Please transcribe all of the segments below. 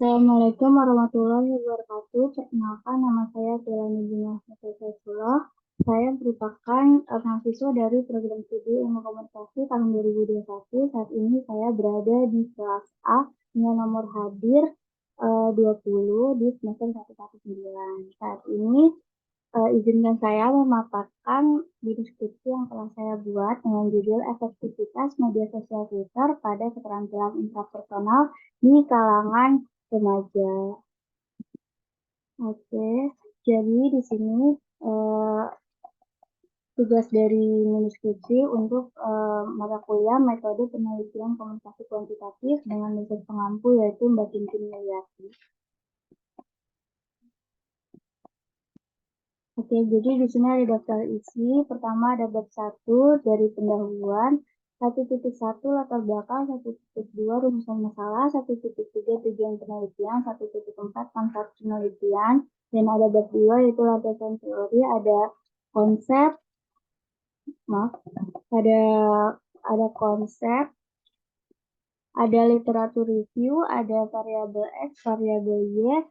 Assalamualaikum warahmatullahi wabarakatuh. Perkenalkan, nama saya Delani Bina Saifullah. Saya merupakan mahasiswa dari program studi Ilmu Komunikasi tahun 2021. Saat ini saya berada di kelas A dengan nomor hadir 20 di semester 119. Saat ini izinkan saya memaparkan di deskripsi yang telah saya buat dengan judul efektivitas media sosial Twitter pada keterampilan intrapersonal di kalangan remaja. Oke, jadi di sini eh, tugas dari mini skripsi untuk mata kuliah metode penelitian komunikasi kuantitatif dengan metode pengampu yaitu Mbak Tintin Mulyati. Oke, jadi di sini ada daftar isi. Pertama ada bab 1 dari pendahuluan, 1.1 latar belakang, 1.2 rumusan masalah, 1.3 tujuan penelitian, 1.4 manfaat penelitian, dan ada bab 2 yaitu landasan teori, ada konsep, ada konsep, ada literatur review, ada variabel X, variabel Y,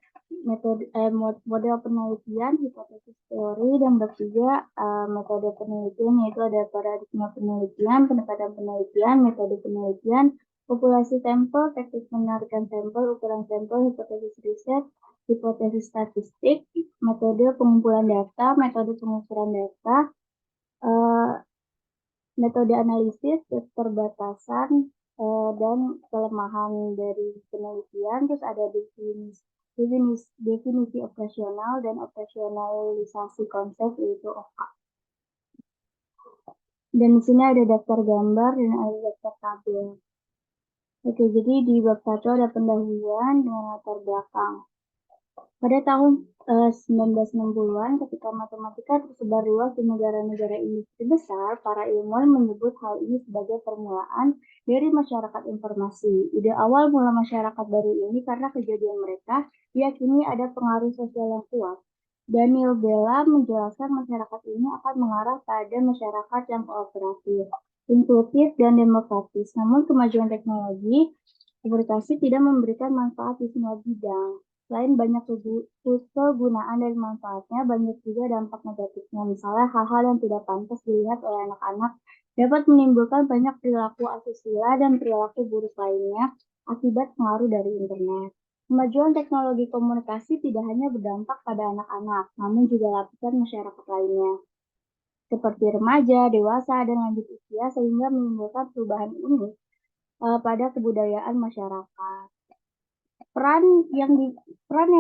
model penelitian, hipotesis teori, dan ketiga metode penelitian, yaitu ada paradigma penelitian, pendekatan penelitian, metode penelitian, populasi sampel, teknik menarikan sampel, ukuran sampel, hipotesis riset, hipotesis statistik, metode pengumpulan data, metode pengukuran data, metode analisis, keterbatasan, dan kelemahan dari penelitian, terus ada definisi operasional dan operasionalisasi konsep yaitu OKA. Dan di sini ada daftar gambar dan ada daftar tabel. Oke, jadi di bab 1 ada pendahuluan dengan latar belakang. Pada tahun 1960-an, ketika matematika tersebar luas di negara-negara industri besar, para ilmuwan menyebut hal ini sebagai permulaan dari masyarakat informasi. Ide awal mula masyarakat baru ini karena kejadian mereka diyakini ada pengaruh sosial yang kuat. Daniel Bella menjelaskan masyarakat ini akan mengarah pada masyarakat yang kooperatif, inklusif, dan demokratis. Namun kemajuan teknologi komunikasi tidak memberikan manfaat di semua bidang. Selain banyak kegunaan dan manfaatnya, banyak juga dampak negatifnya. Misalnya hal-hal yang tidak pantas dilihat oleh anak-anak dapat menimbulkan banyak perilaku asusila dan perilaku buruk lainnya akibat pengaruh dari internet. Kemajuan teknologi komunikasi tidak hanya berdampak pada anak-anak, namun juga lapisan masyarakat lainnya, seperti remaja, dewasa, dan lanjut usia, sehingga menimbulkan perubahan unik pada kebudayaan masyarakat. Peran yang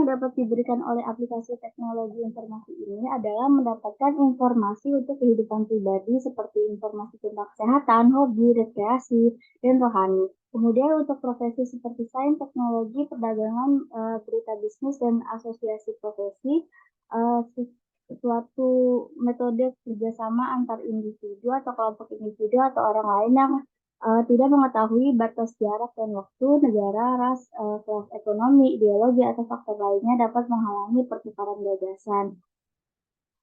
dapat diberikan oleh aplikasi teknologi informasi ini adalah mendapatkan informasi untuk kehidupan pribadi seperti informasi tentang kesehatan, hobi, rekreasi, dan rohani. Kemudian untuk profesi seperti sains, teknologi, perdagangan, berita bisnis, dan asosiasi profesi, suatu metode kerjasama antar individu atau kelompok individu atau orang lain yang tidak mengetahui batas jarak dan waktu, negara, ras, kelas ekonomi, ideologi, atau faktor lainnya dapat menghalangi pertukaran gagasan.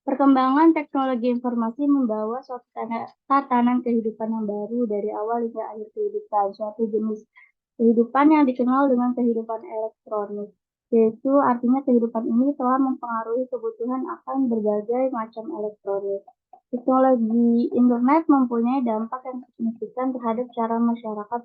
Perkembangan teknologi informasi membawa suatu tatanan kehidupan yang baru dari awal hingga akhir kehidupan, suatu jenis kehidupan yang dikenal dengan kehidupan elektronik, yaitu artinya kehidupan ini telah mempengaruhi kebutuhan akan berbagai macam elektronik. Teknologi internet mempunyai dampak yang signifikan terhadap cara masyarakat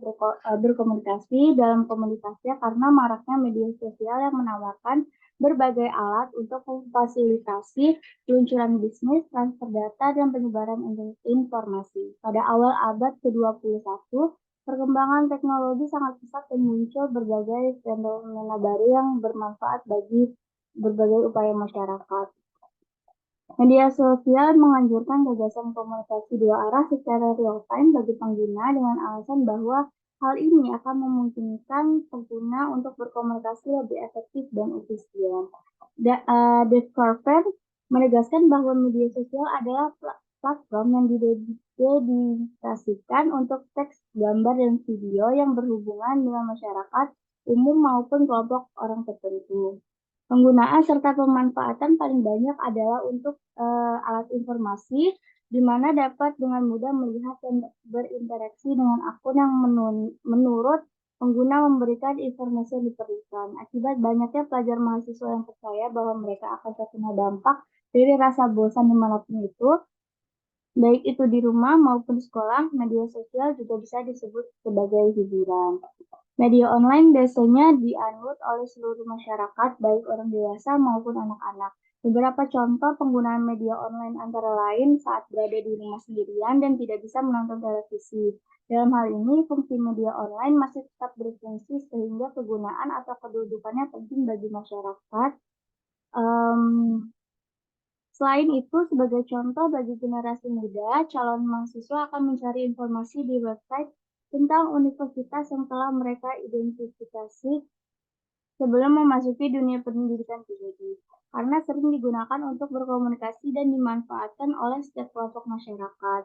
berkomunikasi dalam komunitasnya karena maraknya media sosial yang menawarkan berbagai alat untuk memfasilitasi peluncuran bisnis, transfer data, dan penyebaran informasi. Pada awal abad ke-21, perkembangan teknologi sangat pesat dan muncul berbagai fenomena baru yang bermanfaat bagi berbagai upaya masyarakat. Media sosial menganjurkan gagasan komunikasi dua arah secara real-time bagi pengguna dengan alasan bahwa hal ini akan memungkinkan pengguna untuk berkomunikasi lebih efektif dan efisien. Dave Carver menegaskan bahwa media sosial adalah platform yang didedikasikan untuk teks, gambar, dan video yang berhubungan dengan masyarakat umum maupun kelompok orang tertentu. Penggunaan serta pemanfaatan paling banyak adalah untuk alat informasi, di mana dapat dengan mudah melihat dan berinteraksi dengan akun yang menurut pengguna memberikan informasi yang diperlukan. Akibat banyaknya pelajar mahasiswa yang percaya bahwa mereka akan terkena dampak dari rasa bosan dimanapun itu, baik itu di rumah maupun sekolah, media sosial juga bisa disebut sebagai hiburan. Media online biasanya dianut oleh seluruh masyarakat, baik orang dewasa maupun anak-anak. Beberapa contoh penggunaan media online antara lain saat berada di rumah sendirian dan tidak bisa menonton televisi. Dalam hal ini, fungsi media online masih tetap berfungsi sehingga kegunaan atau kedudukannya penting bagi masyarakat. Em, Selain itu, sebagai contoh bagi generasi muda, calon mahasiswa akan mencari informasi di website tentang universitas yang telah mereka identifikasi sebelum memasuki dunia pendidikan tinggi, karena sering digunakan untuk berkomunikasi dan dimanfaatkan oleh setiap kelompok masyarakat.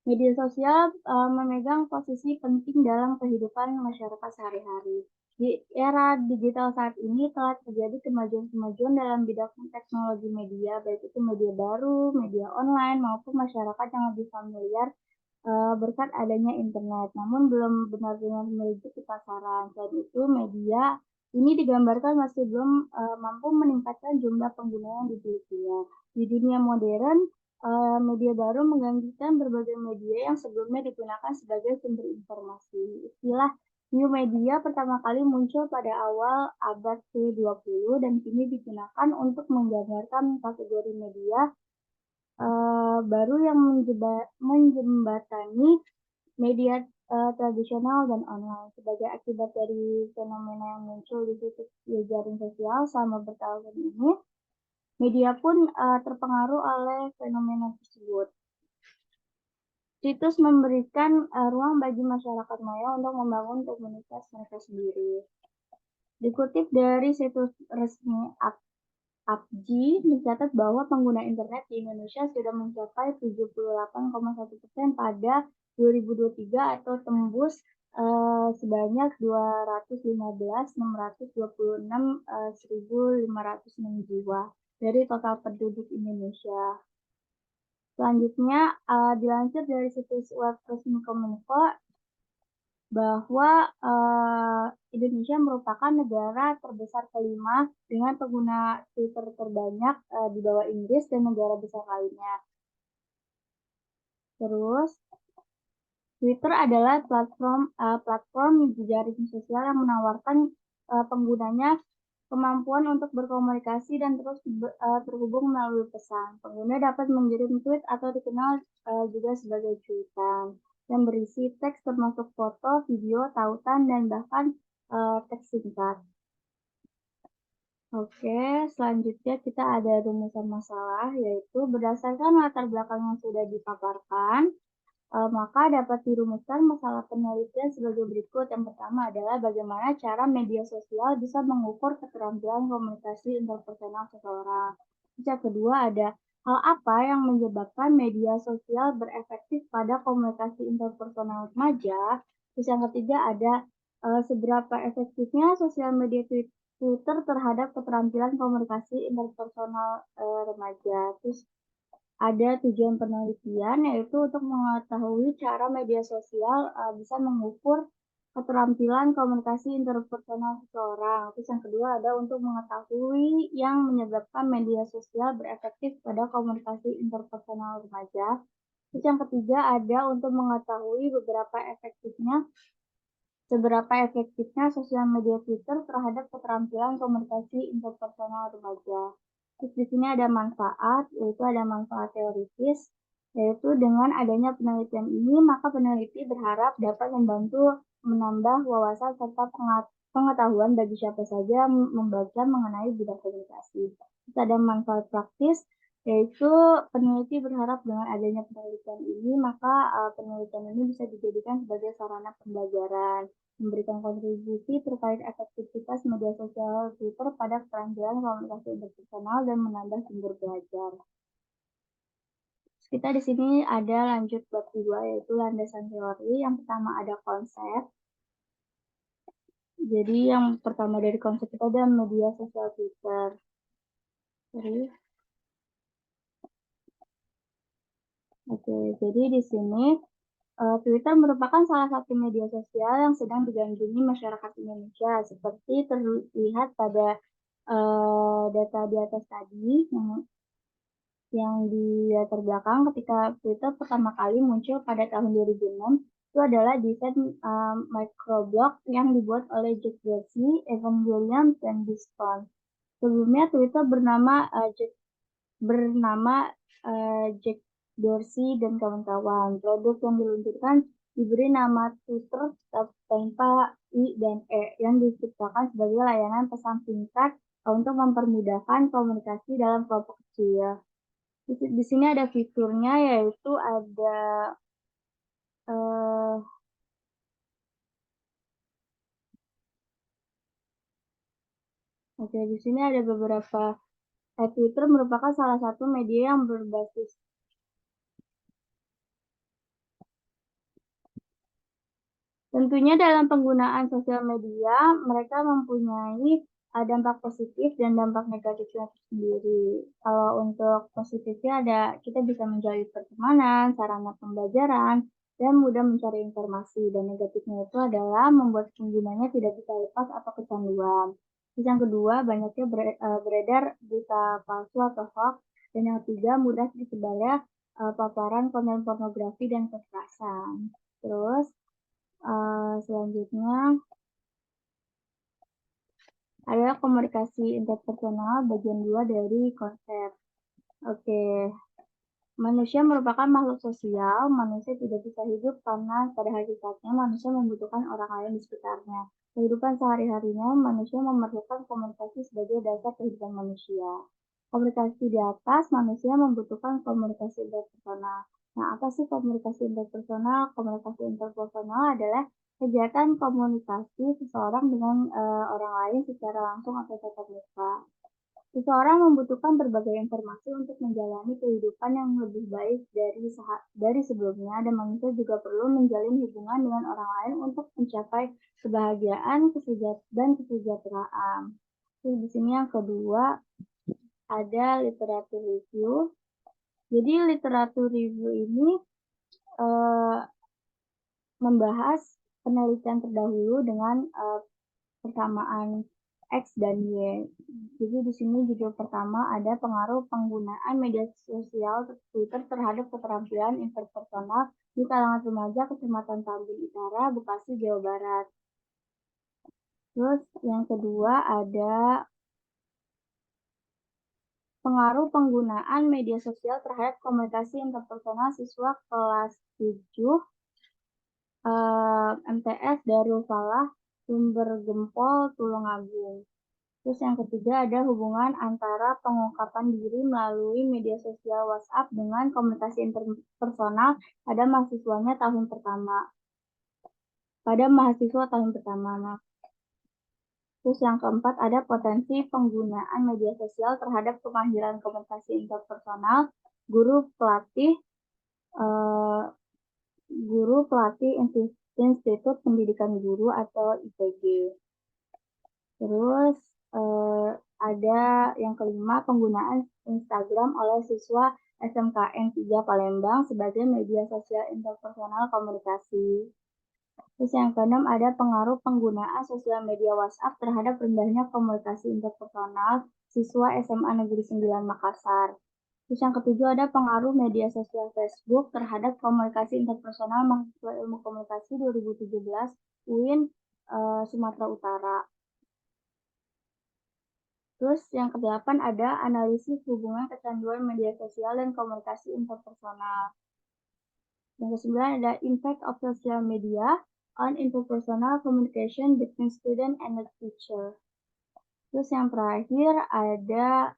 Media sosial memegang posisi penting dalam kehidupan masyarakat sehari-hari. Di era digital saat ini telah terjadi kemajuan-kemajuan dalam bidang teknologi media, baik itu media baru, media online, maupun masyarakat yang lebih familiar berkat adanya internet, namun belum benar-benar menuju ke pasaran. Selain itu, media ini digambarkan masih belum mampu meningkatkan jumlah pengguna yang dimilikinya. Di dunia modern, media baru menggantikan berbagai media yang sebelumnya digunakan sebagai sumber informasi. Istilah new media pertama kali muncul pada awal abad ke-20 dan kini digunakan untuk menggambarkan kategori media baru yang menjembatani media tradisional dan online. Sebagai akibat dari fenomena yang muncul di situs jejaring sosial selama bertahun ini, media pun terpengaruh oleh fenomena tersebut. Situs memberikan ruang bagi masyarakat maya untuk membangun komunitas mereka sendiri. Dikutip dari situs resmi APJI mencatat bahwa pengguna internet di Indonesia sudah mencapai 78,1% pada 2023 atau tembus sebanyak 215.626.506 jiwa dari total penduduk Indonesia. Selanjutnya, dilansir dari situs web resmi Kominfo, bahwa Indonesia merupakan negara terbesar kelima dengan pengguna Twitter terbanyak di bawah Inggris dan negara besar lainnya. Terus, Twitter adalah platform jejaring sosial yang menawarkan penggunanya kemampuan untuk berkomunikasi dan terus terhubung melalui pesan. Pengguna dapat mengirim tweet atau dikenal juga sebagai cuitan yang berisi teks termasuk foto, video, tautan, dan bahkan teks singkat. Oke, selanjutnya kita ada rumusan masalah, yaitu berdasarkan latar belakang yang sudah dipaparkan, maka dapat dirumuskan masalah penelitian sebagai berikut. Yang pertama adalah bagaimana cara media sosial bisa mengukur keterampilan komunikasi interpersonal seseorang. Yang kedua ada hal apa yang menyebabkan media sosial berefektif pada komunikasi interpersonal remaja. Terus yang ketiga ada seberapa efektifnya sosial media Twitter terhadap keterampilan komunikasi interpersonal remaja. Terus ada tujuan penelitian yaitu untuk mengetahui cara media sosial bisa mengukur keterampilan komunikasi interpersonal seseorang. Terus yang kedua ada untuk mengetahui yang menyebabkan media sosial berefektif pada komunikasi interpersonal remaja. Terus yang ketiga ada untuk mengetahui seberapa efektifnya sosial media Twitter terhadap keterampilan komunikasi interpersonal remaja. Terus di sini ada manfaat, yaitu ada manfaat teoritis, yaitu dengan adanya penelitian ini, maka peneliti berharap dapat membantu menambah wawasan serta pengetahuan bagi siapa saja membaca mengenai bidang komunikasi. Terus ada manfaat praktis, yaitu peneliti berharap dengan adanya penelitian ini, maka penelitian ini bisa dijadikan sebagai sarana pembelajaran, memberikan kontribusi terkait efektivitas media sosial Twitter pada keterampilan komunikasi interpersonal dan menambah sumber belajar. Kita di sini ada lanjut bab 2 yaitu landasan teori. Yang pertama ada konsep. Jadi yang pertama dari konsep itu ada media sosial Twitter. Oke, jadi di sini Twitter merupakan salah satu media sosial yang sedang digandrungi masyarakat Indonesia, seperti terlihat pada, data di atas tadi yang di latar belakang ketika Twitter pertama kali muncul pada tahun 2006, itu adalah desain, microblog yang dibuat oleh Jack Dorsey, Evan Williams, dan Biston. Sebelumnya Twitter bernama, Jack Dorsey dan kawan-kawan. Produk yang diluncurkan diberi nama Twitter tanpa I dan E, yang diciptakan sebagai layanan pesan singkat untuk mempermudahkan komunikasi dalam kelompok kecil. Di sini ada fiturnya, yaitu ada, eee, oke, di sini ada beberapa. Twitter merupakan salah satu media yang berbasis. Tentunya dalam penggunaan sosial media, mereka mempunyai, dampak positif dan dampak negatifnya tersendiri. Kalau untuk positifnya ada, kita bisa menjalin pertemanan, sarana pembelajaran, dan mudah mencari informasi. Dan negatifnya itu adalah membuat penggunanya tidak bisa lepas atau kecanduan. Terus yang kedua, banyaknya beredar berita palsu atau hoax. Dan yang ketiga, mudah disebarnya, paparan konten pornografi dan kekerasan. Terus, selanjutnya adalah komunikasi interpersonal bagian 2 dari konsep. Oke, manusia merupakan makhluk sosial, manusia tidak bisa hidup karena pada hakikatnya manusia membutuhkan orang lain di sekitarnya. Kehidupan sehari-harinya, manusia memerlukan komunikasi sebagai dasar kehidupan manusia. Komunikasi di atas, manusia membutuhkan komunikasi interpersonal. Nah, apa sih komunikasi interpersonal? Komunikasi interpersonal adalah kegiatan komunikasi seseorang dengan orang lain secara langsung atau tatap muka. Seseorang membutuhkan berbagai informasi untuk menjalani kehidupan yang lebih baik dari sebelumnya, dan manusia juga perlu menjalin hubungan dengan orang lain untuk mencapai kebahagiaan dan kesejahteraan. Terus di sini yang kedua ada literatur review. Jadi literatur review ini uh, membahas penelitian terdahulu dengan persamaan X dan Y. Jadi di sini judul pertama ada pengaruh penggunaan media sosial Twitter terhadap keterampilan interpersonal di kalangan remaja Kecamatan Tambun Utara, Bekasi, Jawa Barat. Terus yang kedua ada pengaruh penggunaan media sosial terhadap komunikasi interpersonal siswa kelas 7 MTS Darul Falah, Sumber Gempol, Tulungagung. Terus yang ketiga ada hubungan antara pengungkapan diri melalui media sosial WhatsApp dengan komunikasi interpersonal pada mahasiswa tahun pertama. Terus yang keempat ada potensi penggunaan media sosial terhadap kemahiran komunikasi interpersonal guru pelatih eh, Institut Pendidikan Guru atau IPG. Terus ada yang kelima, penggunaan Instagram oleh siswa SMKN 3 Palembang sebagai media sosial interpersonal komunikasi. Terus yang keenam ada pengaruh penggunaan sosial media WhatsApp terhadap rendahnya komunikasi interpersonal siswa SMA Negeri 9 Makassar. Terus yang ketujuh ada pengaruh media sosial Facebook terhadap komunikasi interpersonal mahasiswa Ilmu Komunikasi 2017 UIN Sumatera Utara. Terus yang kedelapan ada analisis hubungan kecanduan media sosial dan komunikasi interpersonal. Yang kesembilan ada impact of social media on interpersonal communication between student and the teacher. Terus yang terakhir ada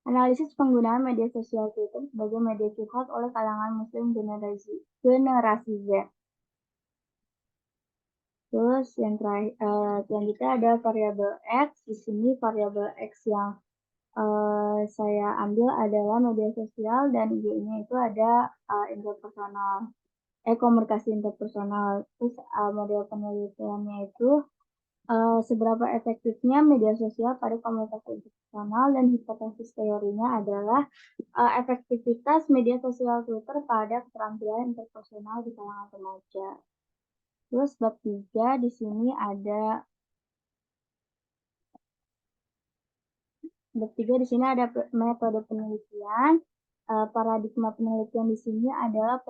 analisis penggunaan media sosial Twitter sebagai media curhat oleh kalangan muslim generasi Z. Terus yang terakhir, selanjutnya ada variabel X. Di sini variabel X yang saya ambil adalah media sosial, dan Y-nya itu ada komunikasi interpersonal. Terus model penelitiannya itu Seberapa efektifnya media sosial pada komunitas interpersonal dan hipotesis teorinya adalah efektivitas media sosial Twitter pada keterampilan interpersonal di kalangan remaja. Terus bab 3 di sini ada metode penelitian. Paradigma penelitian di sini adalah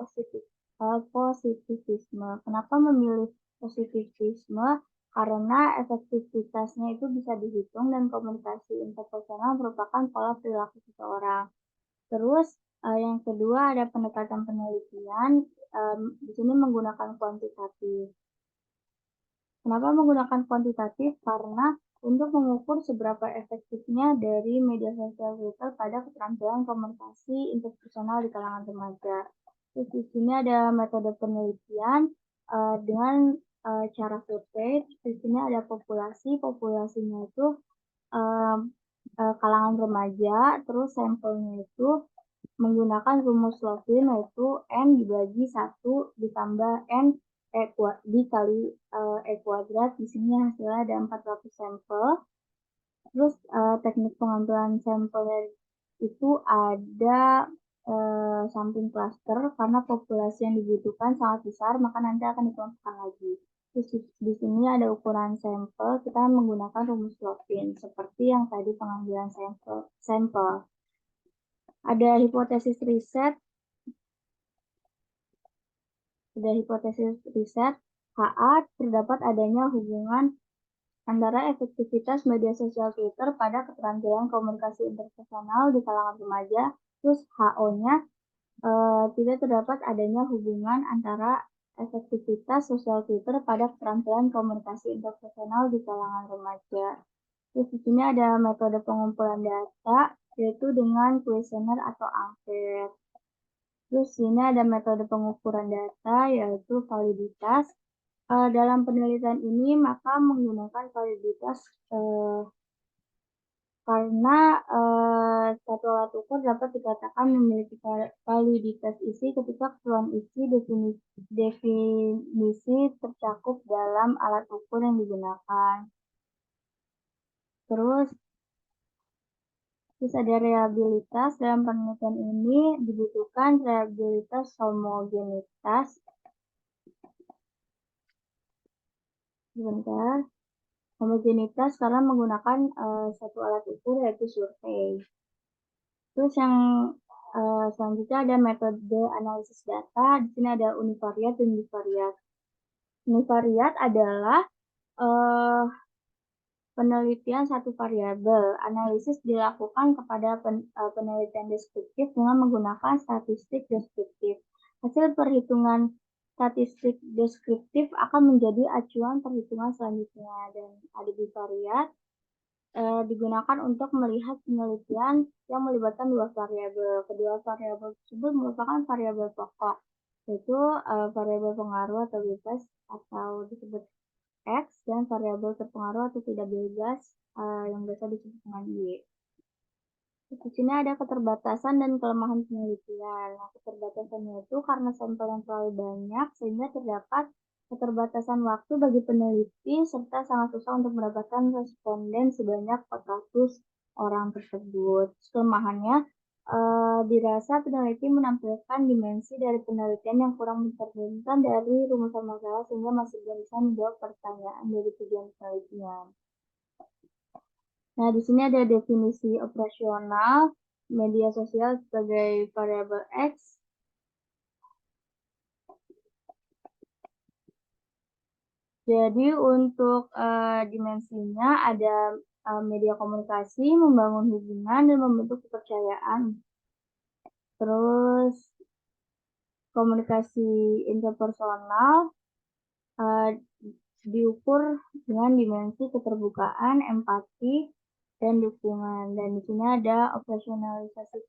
positivisme. Kenapa memilih positivisme? Karena efektivitasnya itu bisa dihitung dan komunikasi interpersonal merupakan pola perilaku seseorang. Terus yang kedua ada pendekatan penelitian. Di sini menggunakan kuantitatif. Kenapa menggunakan kuantitatif? Karena untuk mengukur seberapa efektifnya dari media sosial Twitter pada keterampilan komunikasi interpersonal di kalangan remaja. Terus di sini ada metode penelitian dengan cara survei. Di sini ada populasinya itu kalangan remaja, terus sampelnya itu menggunakan rumus Lovin yaitu N dibagi 1 ditambah N dikali E kuadrat. Di sini hasilnya ada 400 sampel. Terus teknik pengambilan sampelnya itu ada sampling cluster karena populasi yang dibutuhkan sangat besar, maka nanti akan dikelompokkan lagi. Terus di sini ada ukuran sampel, kita menggunakan rumus Lovin seperti yang tadi pengambilan sampel. Ada hipotesis riset. HA terdapat adanya hubungan antara efektivitas media sosial Twitter pada keterampilan komunikasi interpersonal di kalangan remaja. Terus HO-nya tidak terdapat adanya hubungan antara efektivitas sosial Twitter pada keterampilan komunikasi interpersonal di kalangan remaja. Terus di sini ada metode pengumpulan data, yaitu dengan kuesioner atau angket. Terus ini ada metode pengukuran data, yaitu validitas. Dalam penelitian ini maka menggunakan validitas karena satu alat ukur dapat dikatakan memiliki validitas isi ketika keseluruhan isi definisi tercakup dalam alat ukur yang digunakan. Terus ada reliabilitas. Dalam penelitian ini dibutuhkan reliabilitas homogenitas. Homogenitas karena menggunakan satu alat ukur yaitu survei. Terus yang selanjutnya ada metode analisis data. Di sini ada univariat dan bivariat. Univariat adalah penelitian satu variabel. Analisis dilakukan kepada penelitian deskriptif dengan menggunakan statistik deskriptif. Hasil perhitungan statistik deskriptif akan menjadi acuan perhitungan selanjutnya. Dan ada bivariat digunakan untuk melihat penelitian yang melibatkan dua variabel. Kedua variabel tersebut merupakan variabel pokok, yaitu variabel pengaruh atau bebas atau disebut X, dan variabel terpengaruh atau tidak bebas yang biasa disebut dengan Y. Di sini ada keterbatasan dan kelemahan penelitian. Nah, keterbatasannya itu karena sampel yang terlalu banyak sehingga terdapat keterbatasan waktu bagi peneliti serta sangat susah untuk mendapatkan responden sebanyak 400 orang tersebut. Kelemahannya dirasa peneliti menampilkan dimensi dari penelitian yang kurang mencerminkan dari rumusan masalah sehingga masih belum bisa menjawab pertanyaan dari tujuan penelitian. Nah, di sini ada definisi operasional media sosial sebagai variabel X. Jadi untuk dimensinya ada media komunikasi, membangun hubungan, dan membentuk kepercayaan. Terus komunikasi interpersonal diukur dengan dimensi keterbukaan, empati, dan dukungan. Dan di sini ada operasionalisasi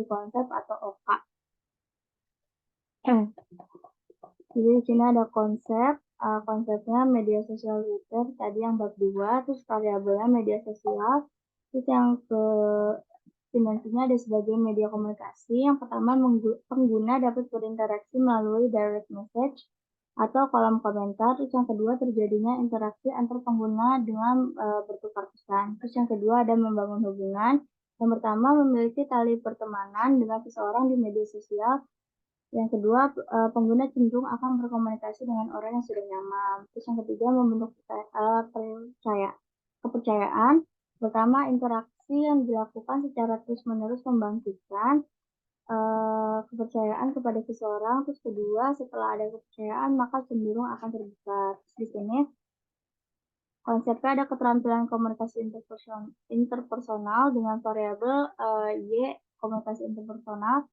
konsep atau OK. Jadi di sini ada konsepnya media sosial Twitter tadi yang bab 2, terus variabelnya media sosial, terus yang ke dimensinya ada sebagai media komunikasi. Yang pertama, pengguna dapat berinteraksi melalui direct message atau kolom komentar. Terus yang kedua terjadinya interaksi antar pengguna dengan bertukar pesan. Terus yang kedua ada membangun hubungan. Yang pertama memiliki tali pertemanan dengan seseorang di media sosial. Yang kedua pengguna cenderung akan berkomunikasi dengan orang yang sudah nyaman. Terus yang ketiga membentuk kepercayaan. Pertama interaksi yang dilakukan secara terus-menerus membangkitkan kepercayaan kepada seseorang. Terus kedua, setelah ada kepercayaan maka cenderung akan terbuka. Terus di sini konsepnya ada keterampilan komunikasi interpersonal dengan variabel Y komunikasi interpersonal.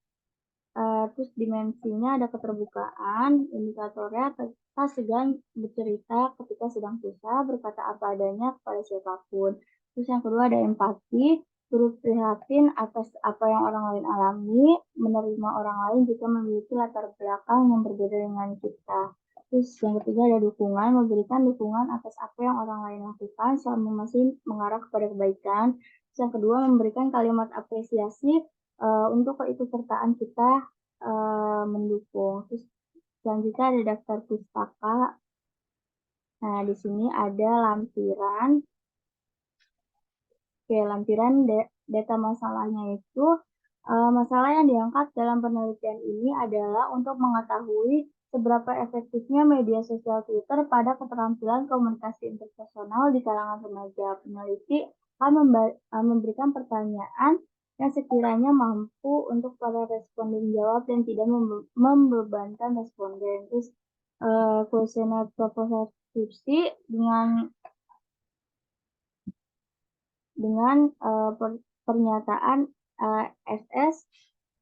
Terus dimensinya ada keterbukaan, indikatornya tak segan bercerita ketika sedang susah, berkata apa adanya kepada siapapun. Terus yang kedua ada empati, turut prihatin atas apa yang orang lain alami, menerima orang lain juga memiliki latar belakang yang berbeda dengan kita. Terus yang ketiga ada dukungan, memberikan dukungan atas apa yang orang lain lakukan selama masih mengarah kepada kebaikan. Terus yang kedua memberikan kalimat apresiasi untuk keikutsertaan kita mendukung. Terus selanjutnya ada daftar pustaka. Nah, di sini ada lampiran. Oke, lampiran data masalahnya itu masalah yang diangkat dalam penelitian ini adalah untuk mengetahui seberapa efektifnya media sosial Twitter pada keterampilan komunikasi interpersonal di kalangan remaja. Peneliti akan memberikan pertanyaan yang sekiranya mampu untuk para responden jawab dan tidak membebankan responden. Terus kuesioner proposal skripsi dengan pernyataan SS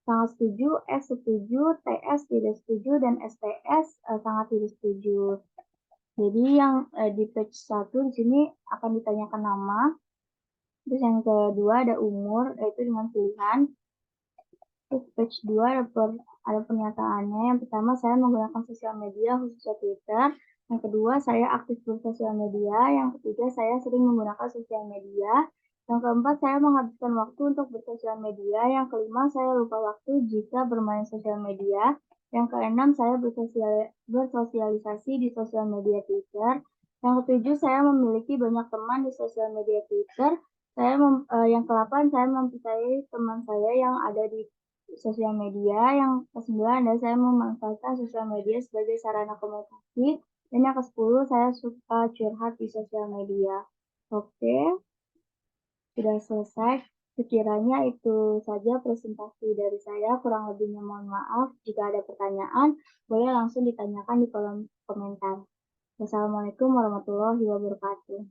sangat setuju, S setuju, TS tidak setuju, dan STS sangat tidak setuju. Jadi yang di page 1 di sini akan ditanyakan nama. Terus yang kedua ada umur, yaitu dengan pilihan. Terus page 2 ada pernyataannya. Yang pertama, saya menggunakan sosial media, khususnya Twitter. Yang kedua, saya aktif bersosial media. Yang ketiga, saya sering menggunakan sosial media. Yang keempat, saya menghabiskan waktu untuk bersosial media. Yang kelima, saya lupa waktu jika bermain sosial media. Yang keenam, saya bersosialisasi di sosial media Twitter. Yang ketujuh, saya memiliki banyak teman di sosial media Twitter. Yang ke-8, saya mempercayai teman saya yang ada di sosial media. Yang ke-9 adalah saya memanfaatkan sosial media sebagai sarana komunikasi. Dan yang ke-10, saya suka curhat di sosial media. Oke, sudah selesai. Sekiranya itu saja presentasi dari saya. Kurang lebihnya mohon maaf. Jika ada pertanyaan, boleh langsung ditanyakan di kolom komentar. Wassalamualaikum warahmatullahi wabarakatuh.